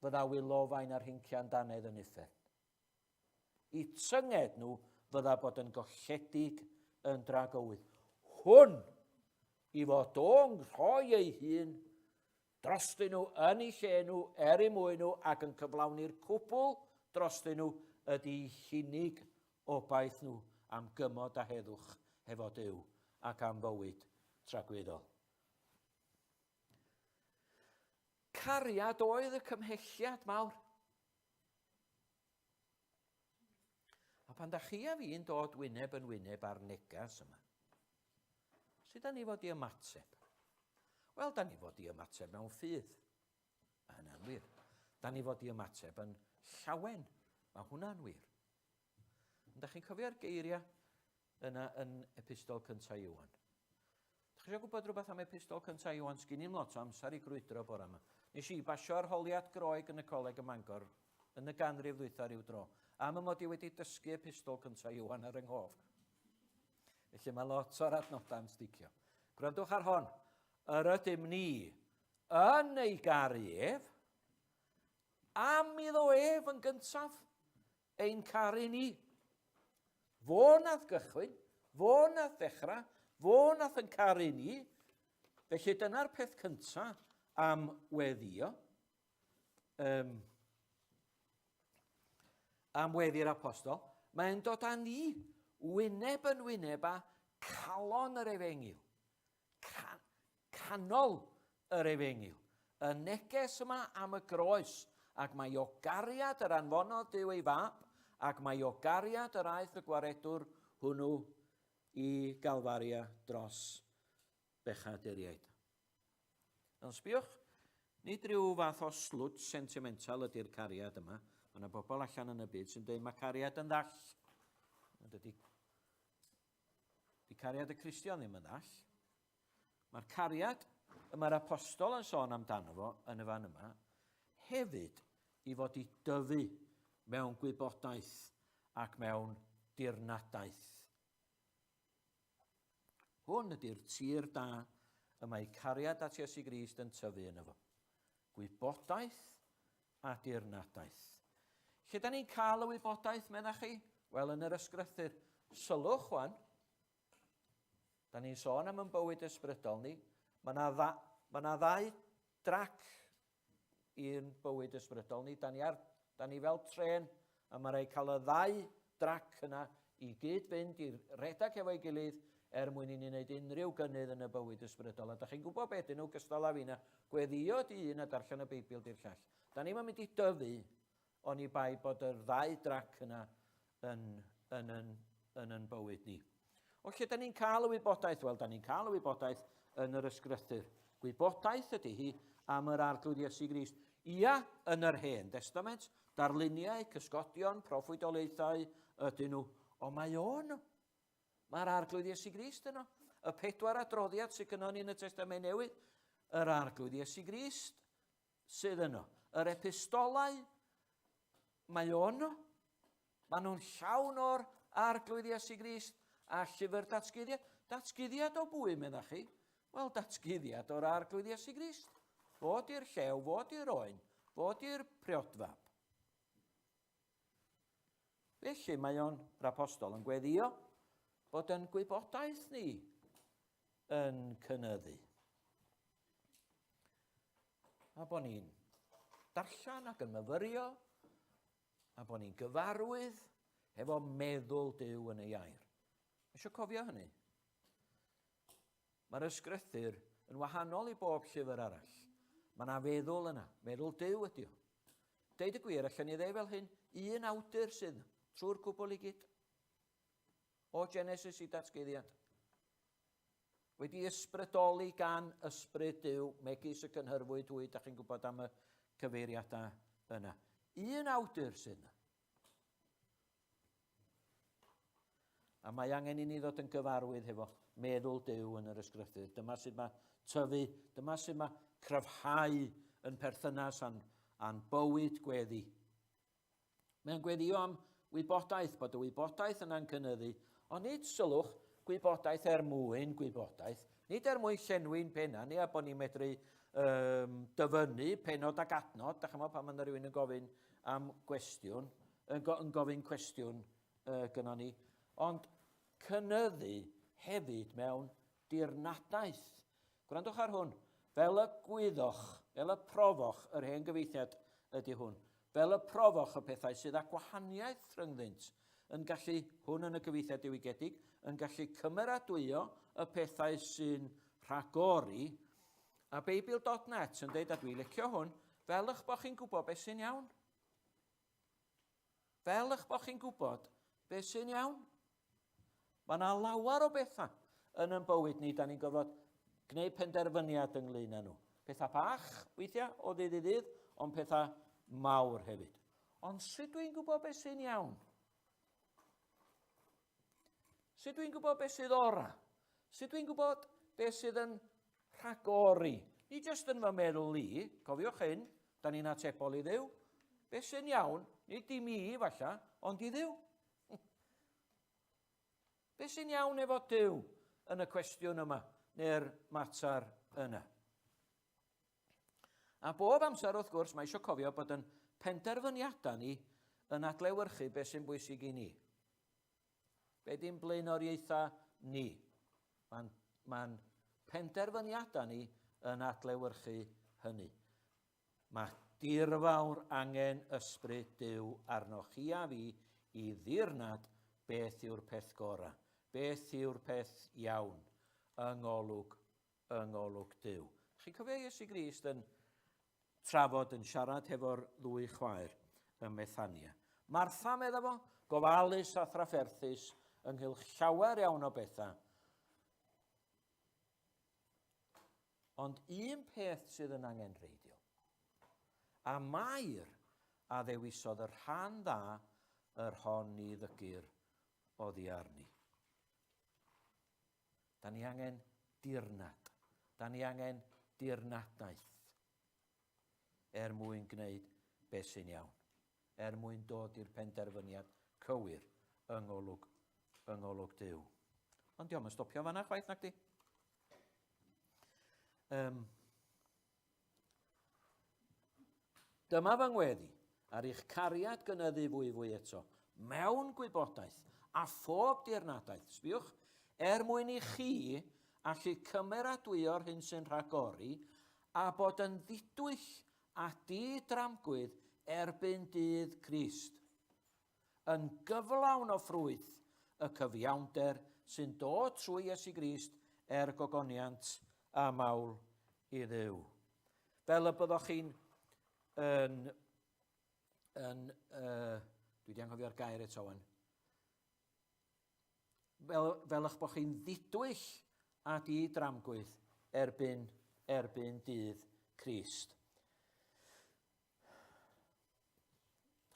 fydda wylofain ar hincia'n danedd yn uffern. I tynged nhw fydda bod yn golledig yn dragywydd. Hwn i fod o'n rhoi ei hun drostyn nhw yn eu lle nhw, er eu mwy nhw, ac yn cyflawni'r cwbl drostyn nhw ydy hunig obaith nhw am gymod a heddwch hefo Duw ac am bywyd tragweddol. Cariad oedd y cymhelliad mawr. A pan da chi a fi'n dod wyneb yn wyneb ar negas yma, sut da ni fod i ymateb? Wel, da ni fod i ymateb mewn ffydd. Mae hynna'n wir. Da ni fod i ymateb yn llawen. Mae hwnna'n wir. Da chi'n cofio'r geiriau yna yn epistol cyntaf Iwan? Da chi eisiau gwybod rhywbeth am epistol cyntaf Iwan? Sgyn i'n lot o amser i grwydro bore yma. Nes i basio arholiad Groeg yn y Coleg ym Mangor yn y ganrif ddwytha ryw dro. Am y mod i wedi dysgu epistol cyntaf Iwan ar yng Nghof. Felly mae lot o'r adnodau'n sticio. Gwrandwch ar hon. Yr ydym ni yn ei garu ef, am iddo ef yn gyntaf ein caru ni. Fo nath gychwyn, fo nath ddechrau, fo nath yn caru ni. Felly dyna'r peth cyntaf am weddio. Am weddi'r apostol. Mae'n dod â ni wyneb yn wyneb a calon yr efengyl. Canol yr efengyl. Y neges yma am y groes, ac mae o gariad yr anfonodd Duw ei fab, ac mae o gariad yr aeth y gwaredwr hwnnw i Galfaria dros bechaduriaid. Ond sbiwch, nid rhyw fath o slwt sentimental ydy'r cariad yma. Mae yna bobl allan yn y byd sy'n dweud mae cariad yn ddall. Dydy cariad y Cristion ddim yn ddall. Mae'r cariad, mae'r apostol yn sôn amdano fo yn y fan yma, hefyd i fod i dyfu mewn gwybodaeth ac mewn dirnadaeth. Hwn ydy'r tir da y mae cariad at Iesu Grist yn tyfu yn efo. Gwybodaeth a dirnadaeth. Lle da ni'n cael y wybodaeth, meddach chi? Wel, yn yr ysgrythyr. Sylwch wan, da ni'n sôn am yn bywyd ysbrydol ni, mae yna ddau drac i'n bywyd ysbrydol ni. Da ni fel tren, a mae rhaid cael y ddau drac yna i gyd fynd i'r redag efo'i gilydd mwyn i ni wneud unrhyw gynnydd yn y bywyd ysbrydol. A da chi'n gwybod beth nhw gystal â fi na, gweddio di un a darllen y Beibl di'r llall. Da ni'n mynd i dyfu o'n i bai bod yr ddau drac yna yn bywyd ni. O lle da ni'n cael y wybodaeth? Wel, da ni'n cael y wybodaeth yn yr ysgrythyr. Gwybodaeth ydy hi am yr arglwydd Iesu Grist. Ia, yn yr Hen Testament, darluniau, cysgodion, proffwydolaethau ydyn nhw. O mae o'n nhw. Mae'r arglwydd Iesu Grist yno. Y 4 adroddiad sydd gynnon ni yn y Testament Newydd, yr arglwydd Iesu Grist sydd yno. Yr epistolau, mae o'n nhw. Maen nhw'n llawn o'r arglwydd Iesu Grist a llyfr datguddiad. Datguddiad o bwy, meddach chi? Wel, datguddiad o'r arglwydd Iesu Grist. Fod i'r llew, fod i'r oen, fod i'r priodfab. Felly mae o'n apostol yn gweddio bod yn gwybodaeth ni yn cynyddu. A bod ni'n darllen ac yn myfyrio, a bod ni'n gyfarwydd efo meddwl Duw yn ei air. Eisiau cofio hynny? Mae'r ysgrythyr yn wahanol i bob llyfr arall. Mae yna feddwl yna, meddwl Duw ydi o. Deud y gwir, allan ni ddeu fel hyn, un awdur sydd trwy'r cwbl i gyd. O Genesis i datguddiad. Wedi ysbrydoli gan ysbryd Duw, megis y cynhyrfwyd hwy, da chi'n gwybod am y cyfeiriadau yna. Un awdur sydd yna. A mae angen i ni ddod yn gyfarwydd hefo meddwl Duw yn yr ysgrythur. Dyma sydd mae tyfu, dyma sydd mae cryfhau yn perthynas a'n bywyd gweddi. Mae'n gweddio am wybodaeth, bod y wybodaeth yna'n cynyddu, ond nid sylwch gwybodaeth mwyn gwybodaeth, nid mwyn llenwi'n penna, neu a bod ni'n medru dyfynnu penod ag adnod, da chymod pan mae rhywun yn gofyn am gwestiwn, yn gofyn cwestiwn gyda ni, ond cynyddu hefyd mewn dirnadaeth. Gwrandwch ar hwn, fel y gwyddoch, fel y profoch, yr hen gyfeithiad ydy hwn, fel y profoch y pethau sydd â gwahaniaeth rhyngddynt, yn gallu, hwn yn y gyfeithiad diwygedig, yn gallu cymeradwyo y pethau sy'n rhagori, a Beibl.net yn dweud, a dwi'n licio hwn, fel eich bod chi'n gwybod beth sy'n iawn. Fel eich bod chi'n gwybod beth sy'n iawn. Mae yna lawer o bethau yn ein bywyd ni, da ni'n gorfod gwneud penderfyniad ynglyn â nhw. Pethau bach, weithiau, o ddydd i ddydd, ond pethau mawr hefyd. Ond sut dwi'n gwybod beth sy'n iawn? Sut dwi'n gwybod beth sydd ora? Sut dwi'n gwybod beth sydd yn rhagori? Ni jyst yn fy meddwl i, cofiwch hyn, da ni'n atebol i Dduw. Beth sy'n iawn, nid i mi falla, ond i Dduw. Beth sy'n iawn efo Duw yn y cwestiwn yma, neu'r mater yna? A bob amser wrth gwrs, mae eisiau cofio bod yn penderfyniadau ni yn adlewyrchu beth sy'n bwysig i ni. Be di'n blaenoriaethau ni? Mae'n penderfyniadau ni yn adlewyrchu hynny. Mae dirfawr angen ysbryd Duw arnoch chi a fi i ddirnad beth yw'r peth gorau, beth yw'r peth iawn yng ngolwg Duw. Chi'n cofio Iesu Grist yn trafod yn siarad hefo'r ddwy chwaer ym Methania. Martha, medda fo, gofalus a thrafferthus ynghylch llawer iawn o bethau. Ond un peth sydd yn angenrheidiol, a mair a ddewisodd yr rhan dda yr hon i ddygir oddi arni. Da ni angen dirnad. Da ni angen dirnadaeth mwyn gwneud beth sy'n iawn. Mwyn dod i'r penderfyniad cywir yng ngolwg Duw. Ond diolch yn stopio fanna chwaith nag di. Dyma fy ngweddi ar eich cariad gynyddu fwy eto, mewn gwybodaeth a phob dirnadaeth. Sbiwch, mwyn i chi allu cymeradwyo'r hyn sy'n rhagori a bod yn ddidwyll a di-dramgwydd erbyn dydd Crist, yn gyflawn o ffrwyth y cyfiawnder sy'n dod trwy Iesu Grist gogoniant a mawl i Dduw. Fel y byddwch chi'n dwi wedi anghofio'r gair eto wan. Fel eich bod chi'n ddidwyll a di-dramgwydd erbyn dydd Crist.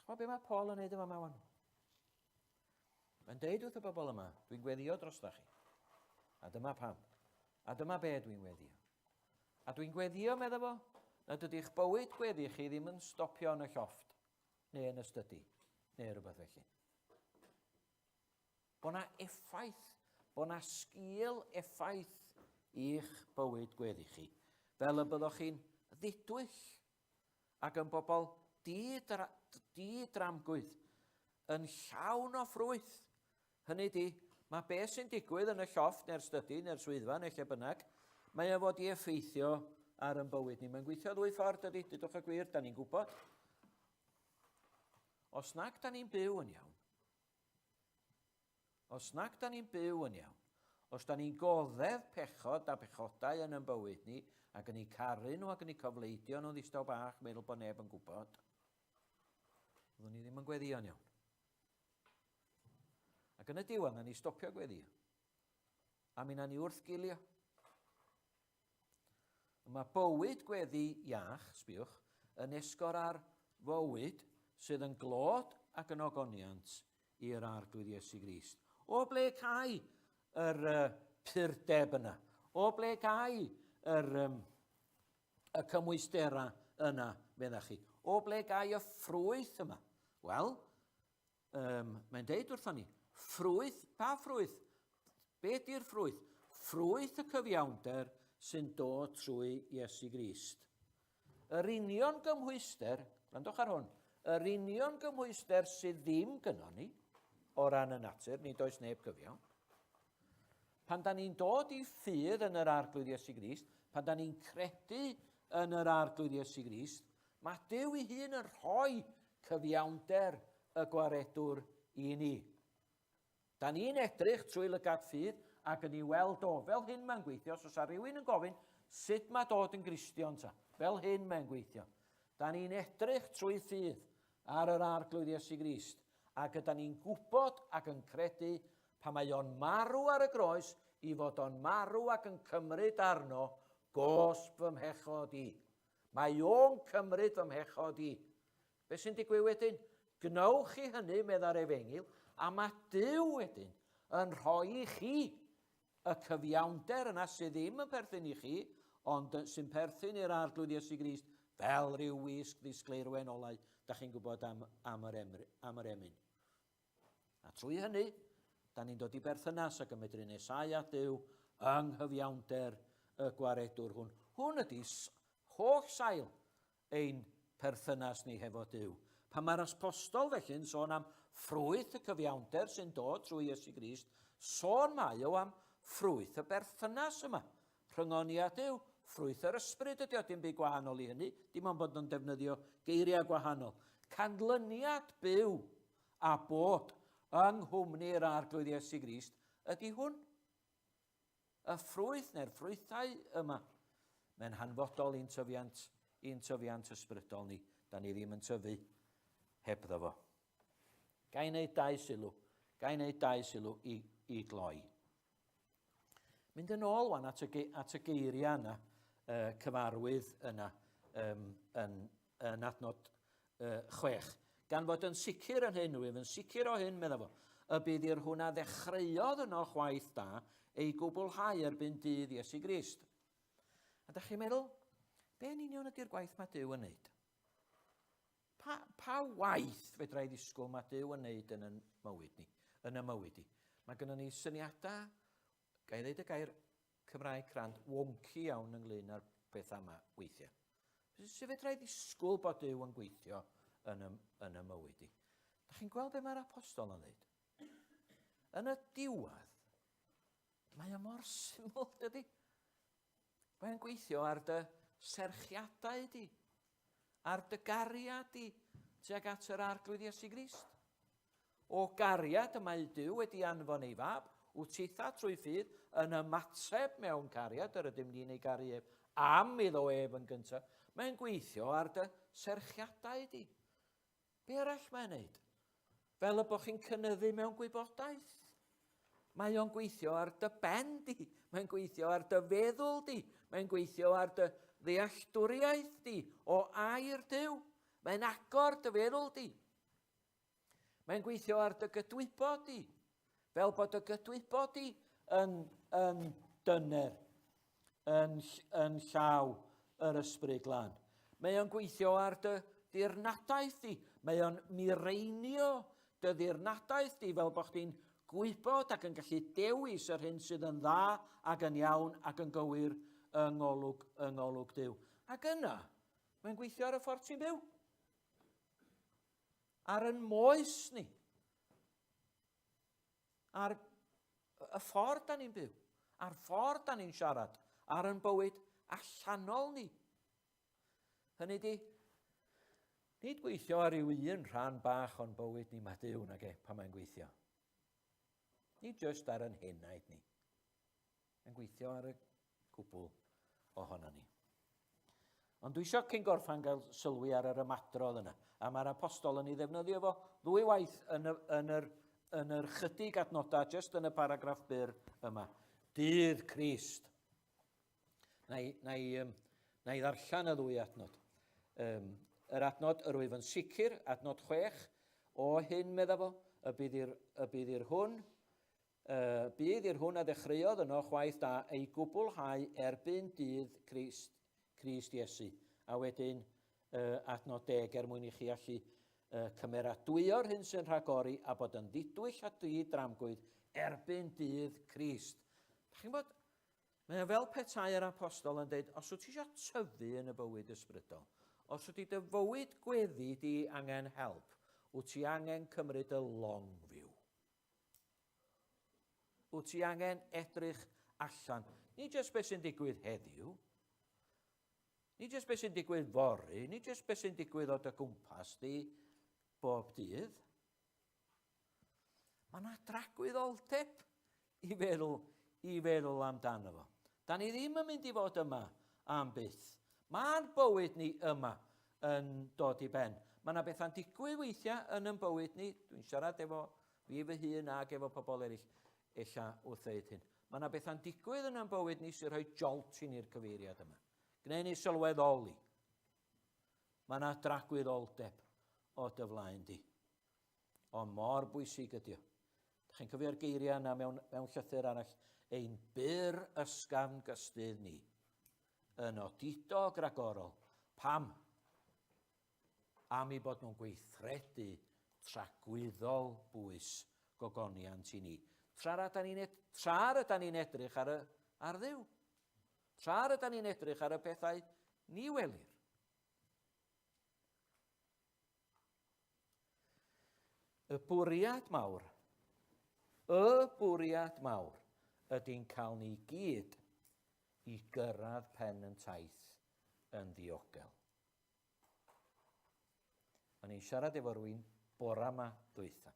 Chwa be mae Paul yn neud yma wan? Mae'n deud wrth y bobl yma, dwi'n gweddio drosta chi. A dyma pam. A dyma be dwi'n gweddio. A dwi'n gweddio, medda fo, na dydych bywyd gweddi chi ddim yn stopio yn y llofft, neu yn y stydi, neu rhywbeth felly. Bo' na effaith, bo' na sgil effaith i'ch bywyd gweddi chi. Fel y byddwch chi'n ddidwyll ac yn bobl di-dramgwydd, yn llawn o ffrwyth. Hynny di, mae beth sy'n digwydd yn y llofft, neu'r stydi, neu'r swyddfa, neu lle bynnag, mae e fod i effeithio ar yn bywyd ni. Mae'n gweithio ddwy ffordd ydy, dydwch y gwir, da ni'n gwybod. Os nag da ni'n byw yn iawn, os nag da ni'n byw yn iawn, os da ni'n goddedd pechod a pechodau yn bywyd ni, ac yn ei caru nhw ac yn ei cofleidio nhw ddistaw bach, meddwl bod neb yn gwybod, fyddwn ni ddim yn gweddio'n iawn. Ac yn y diwedd, na ni stopio gweddio. A mi na ni wrth gilio. Mae bywyd gweddi iach, sbiwch, yn esgor ar fywyd sydd yn glod ac yn ogoniant i'r arglwydd Iesu Grist. O ble cae yr purdeb yna? O ble cae y cymwystera yna, meddach chi? O ble gae y ffrwyth yma? Wel, mae'n deud wrthon ni, ffrwyth, pa ffrwyth? Be di'r ffrwyth? Ffrwyth y cyfiawnder sy'n dod trwy Iesu Grist. Yr union gymhwyster, gwrandwch ar hwn, yr union gymhwyster sydd ddim gynnon ni, o ran y natur, nid oes neb cyfiawn. Pan da ni'n dod i ffydd yn yr arglwydd Iesu Grist, pan da ni'n credu yn yr arglwydd Iesu Grist, mae Duw ei hun yn rhoi cyfiawnder y gwaredwr i ni. Da ni'n edrych trwy lygad ffydd ac yn ei weld o. Fel hyn mae'n gweithio, os oes rhywun yn gofyn sut mae dod yn Gristion ta. Fel hyn mae'n gweithio. Da ni'n edrych trwy ffydd ar yr arglwydd Iesu Grist ac ydyn ni'n gwybod ac yn credu pa mae o'n marw ar y groes i fod o'n marw ac yn cymryd arno gosb fy mhechod i. Mae o'n cymryd fy mhechod i. Be sy'n digwydd wedyn? Gnewch chi hynny, medda'r Efengil, a mae Duw wedyn yn rhoi i chi y cyfiawnder yna sydd ddim yn perthyn i chi, ond sy'n perthyn i'r arglwydd Iesu Grist fel rhyw wisg ddisgleirwen olau, da chi'n gwybod am yr emyn. A trwy hynny, da ni'n dod i berthynas ac yn medru nesau at Duw yng nghyfiawnder y gwaredwr hwn. Hwn ydy holl sail ein perthynas ni hefo Duw. Pan mae'r apostol felly'n sôn am ffrwyth y cyfiawnder sy'n dod trwy Iesu Grist, sôn mae o am ffrwyth y berthynas yma. Rhyngon ni a Duw, ffrwyth yr ysbryd ydy o, dim byd gwahanol i hynny, dim ond bod nhw'n defnyddio geiriau gwahanol. Canlyniad byw a bod yng nghwmni'r arglwydd Iesu Grist ydy hwn. Y ffrwyth neu'r ffrwythau yma, mae'n hanfodol i'n tyfiant ysbrydol ni. Da ni ddim yn tyfu hebddo fo. Ga i wneud dau sylw i gloi. Mynd yn ôl wan at y geiriau yna, cyfarwydd yna yn adnod 6. Gan fod yn sicr yn hyn, wyf yn sicr o hyn, medda fo, y bydd i'r hwnna ddechreuodd yno chwaith da ei gwblhau erbyn dydd Iesu Grist. A da chi'n meddwl, be yn union ydy'r gwaith mae Duw yn wneud? Pa waith fedra i ddisgwyl mae Duw yn wneud yn y mywyd ni? Mae gennym ni syniadau, ga i ddeud y gair Cymraeg crand, wonky iawn ynglyn â'r pethau yma weithiau. Sut fedra i ddisgwyl bod Duw yn gweithio yn y mywyd ni? Da chi'n gweld be mae'r apostol yn dweud? Yn y diwedd, mae o mor syml, dydy? Mae'n gweithio ar dy serchiadau di, ar dy gariad di, tuag at yr arglwydd Iesu Grist. O gariad y mae Duw wedi anfon ei fab, wyt titha trwy ffydd yn ymateb mewn cariad, yr ydym ni'n ei garu ef, am iddo ef yn gyntaf. Mae'n gweithio ar dy serchiadau di. Be arall mae'n wneud? Fel y bod chi'n cynyddu mewn gwybodaeth. Mae o'n gweithio ar dy ben di. Mae'n gweithio ar dy feddwl di. Mae'n gweithio ar dy ddealltwriaeth di o air Duw. Mae'n agor dy feddwl di. Mae'n gweithio ar dy gydwybod di. Fel bod y gydwybod di yn dyner, yn llaw yr ysbryd glân. Mae o'n gweithio ar dy ddirnadaeth di. Mae o'n mireinio dy ddirnadaeth di fel bod chdi'n gwybod ac yn gallu dewis yr hyn sydd yn dda ac yn iawn ac yn gywir yng ngolwg Duw. Ac yna, mae'n gweithio ar y ffordd ti'n byw. Ar yn moes ni. Ar y ffordd da ni'n byw. Ar ffordd da ni'n siarad. Ar yn bywyd allanol ni. Hynny di, nid gweithio ar ryw un rhan bach o'n bywyd ni mae Duw nag pa mae'n gweithio. Nid jyst ar yn henaid ni. Mae'n gweithio ar y gwbl ohono ni. Ond dwi eisiau cyn gorffan gael sylwi ar yr ymadrodd yna. A mae'r apostol yn ei ddefnyddio fo ddwy waith yn yr chydig adnodau, jyst yn y paragraff byr yma. Dydd Crist. Na i ddarllen y ddwy adnod. Yr adnod yr wyf yn sicr, adnod 6, o hyn medda fo, y bydd i'r hwn bydd i'r hwn a ddechreuodd yno chwaith da ei gwblhau erbyn dydd Crist Iesu. A wedyn adnod 10 mwyn i chi allu cymeradwyo'r hyn sy'n rhagori a bod yn ddidwyll a dramgwydd erbyn dydd Crist. Chi'n bod, mae fel petai yr apostol yn dweud, os wyt ti eisiau tyfu yn y bywyd ysbrydol, os wyt ti dy fywyd gweddi di angen help, wyt ti angen cymryd y long view. Wyt ti angen edrych allan. Ni jyst beth sy'n digwydd heddiw, ni jyst beth sy'n digwydd fory, ni jyst beth sy'n digwydd o dy gwmpas di bob dydd. Mae yna dragwyddoldeb i feddwl amdano fo. Da ni ddim yn mynd i fod yma am byth. Mae'r bywyd ni yma yn dod i ben. Mae yna bethau'n digwydd weithiau yn yn bywyd ni. Dwi'n siarad efo fi fy hun ag efo pobl eraill ella wrth ddeud hyn. Mae yna bethau'n digwydd yn yn bywyd ni sy'n rhoi jolt i ni'r cyfeiriad yma. Gwneud ni sylweddoli. Mae yna dragwyddoldeb o dy flaen di. Ond mor bwysig ydi o. Chi'n cofio'r geiriau yna mewn llythyr arall. Ein byr ysgafn gystydd ni. Yn odidog ragorol. Pam? Am ei bod nhw'n gweithredu tragwyddol bwys gogoniant i ni. Tra'r ydyn ni'n edrych ar ddiw. Tra'r ydyn ni'n edrych ar y pethau ni welir. Y bwriad mawr ydy'n cael ni gyd i gyrraedd pen yn taith yn ddiogel. O'n i'n siarad efo rywun bore yma dwytha.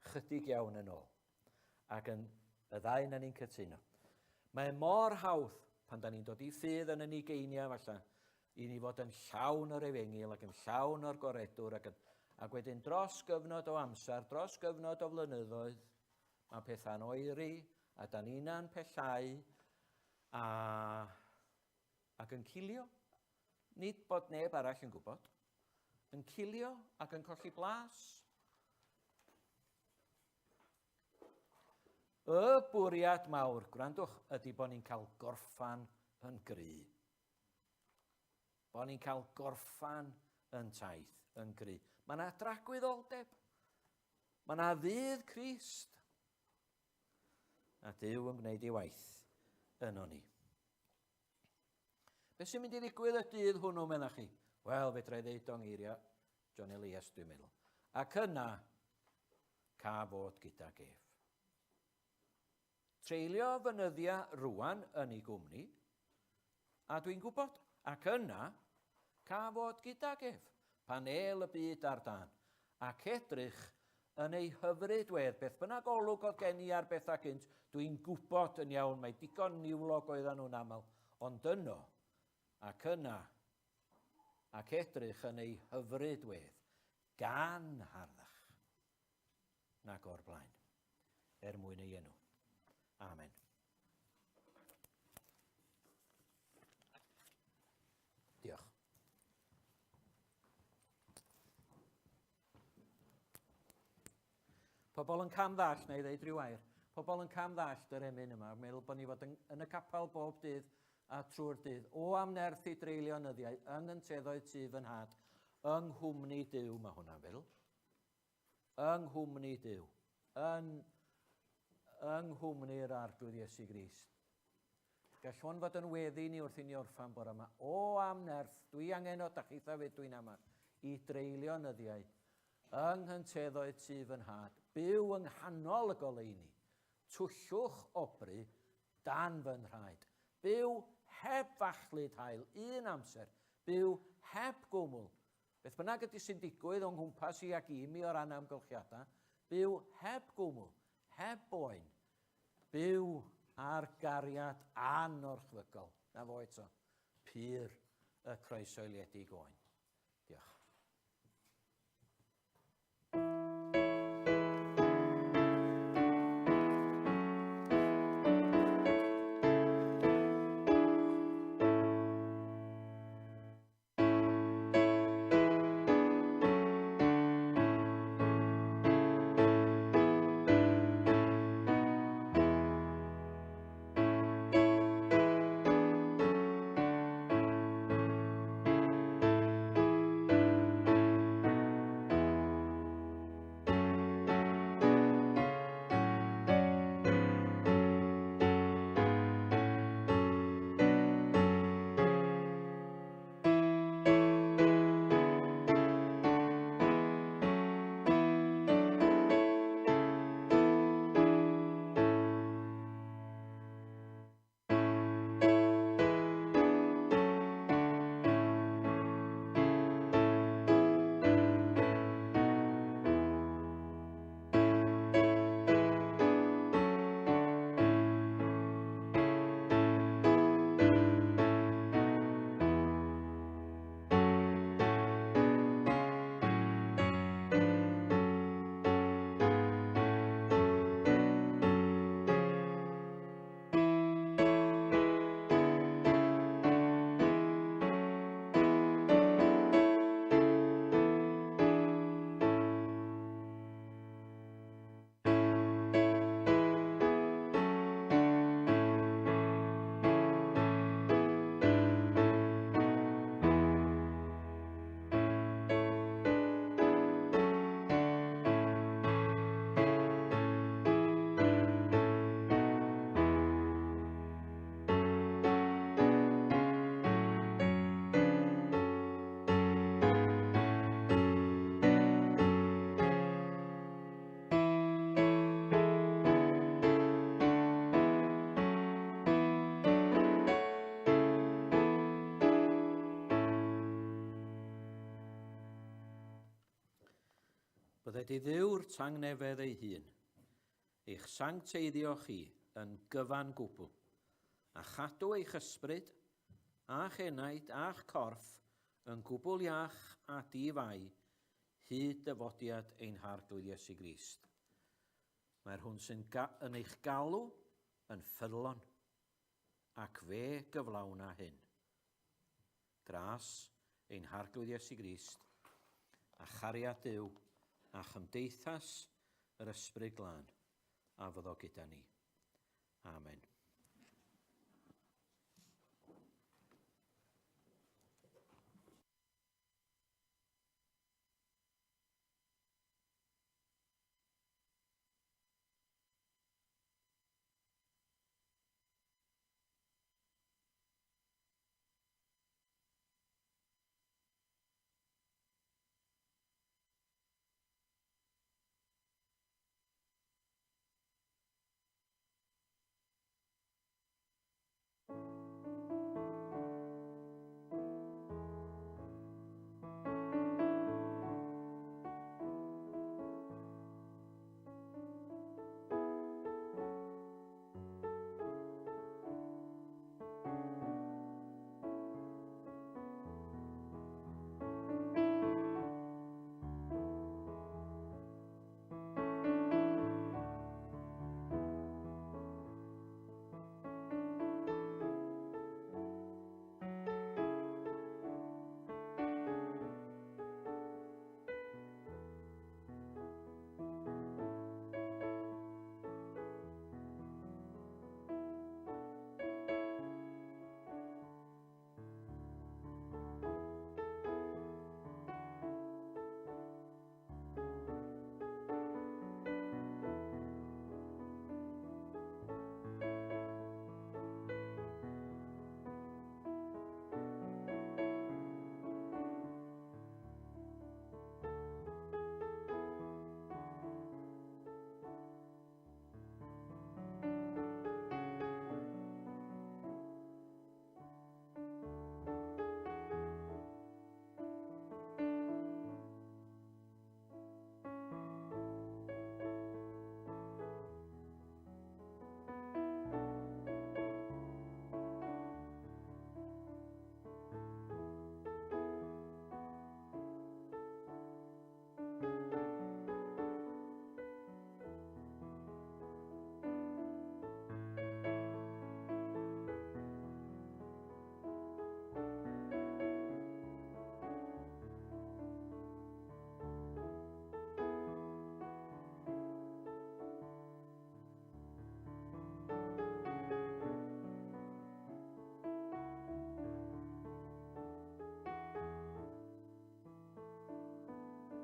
Chydig iawn yn ôl. Ac y ddau na ni'n cytuno. Mae mor hawdd pan da ni'n dod i ffydd yn y ugeinia falle i ni fod yn llawn o'r efengil ac yn llawn o'r goredwr ac wedyn dros gyfnod o amser, dros gyfnod o flynyddoedd, mae pethau'n oeri a da ni'n pellau ac yn cilio. Nid bod neb arall yn gwybod. Yn cilio ac yn colli blas. Y bwriad mawr, gwrandwch, ydy bod ni'n cael gorffan yn gry. Bod ni'n cael gorffan yn taith, yn gry. Mae yna dragwyddoldeb. Mae yna ddydd Crist. A Duw yn gwneud ei waith yno ni. Be sy'n mynd i ddigwydd y dydd hwnnw, medda chi? Wel, fedra i ddeud o'n eiria John Elias, dwi'n meddwl. Ac yna, ca fod gyda gef. Treulio fynyddia rwan yn ei gwmni, a dwi'n gwybod, ac yna, ca fod gyda gef. Panel y byd ar dan, ac edrych yn ei hyfryd beth bynnag olwg oedd gen i ar bethau gynt, dwi'n gwybod yn iawn, mae digon niwlog oedden nhw'n aml, ond yno, ac yna, ac edrych yn ei hyfryd gan harddach, nag o'r blaen, mwyn ei enw. Amen. Diolch. Pobl yn cam ddallt, neu ddeud rhyw air, pobl yn cam ddallt yr emyn yma, meddwl bod ni fod yn y capel bob dydd a trwy'r dydd, o am nerth i dreulio nyddiau, yng ngynseddoedd sydd yn had, yng nghwmni Duw, mae hwnna'n feddwl. Yng nghwmni Duw. Yng nghwmni'r arglwydd Iesu Grist. Gall hwn fod yn weddi ni wrth i ni orffan bore yma. O am nerth, dwi angen o dachitha fe dwi'n ama, i dreulio nyddiau, yng nghynseddoedd sydd yn had, byw yng nghanol y goleuni, twllwch obru dan fy nhraed, byw heb fachlyd hael, un amser, byw heb gwmwl. Beth bynnag ydy sy'n digwydd o'n nghwmpas i ag i mi o ran amgylchiadau, byw heb gwmwl, heb boen, byw ar gariad anorchfygol. Na fo eto, pyr y croesoeliedig oen. Diolch. Byddet i ddiw'r tangnefedd ei hun, eich sancteiddio chi yn gyfan gwbl, a chadw eich ysbryd, a'ch enaid a'ch corff yn gwbl iach a di-fai, hyd dyfodiad ein harglwydd Iesu Grist. Mae'r hwn sy'n yn eich galw yn ffyddlon, ac fe gyflawna hyn. Gras ein harglwydd Iesu Grist, a chariad Duw, a chymdeithas yr ysbryd glân, a fyddo gyda ni. Amen.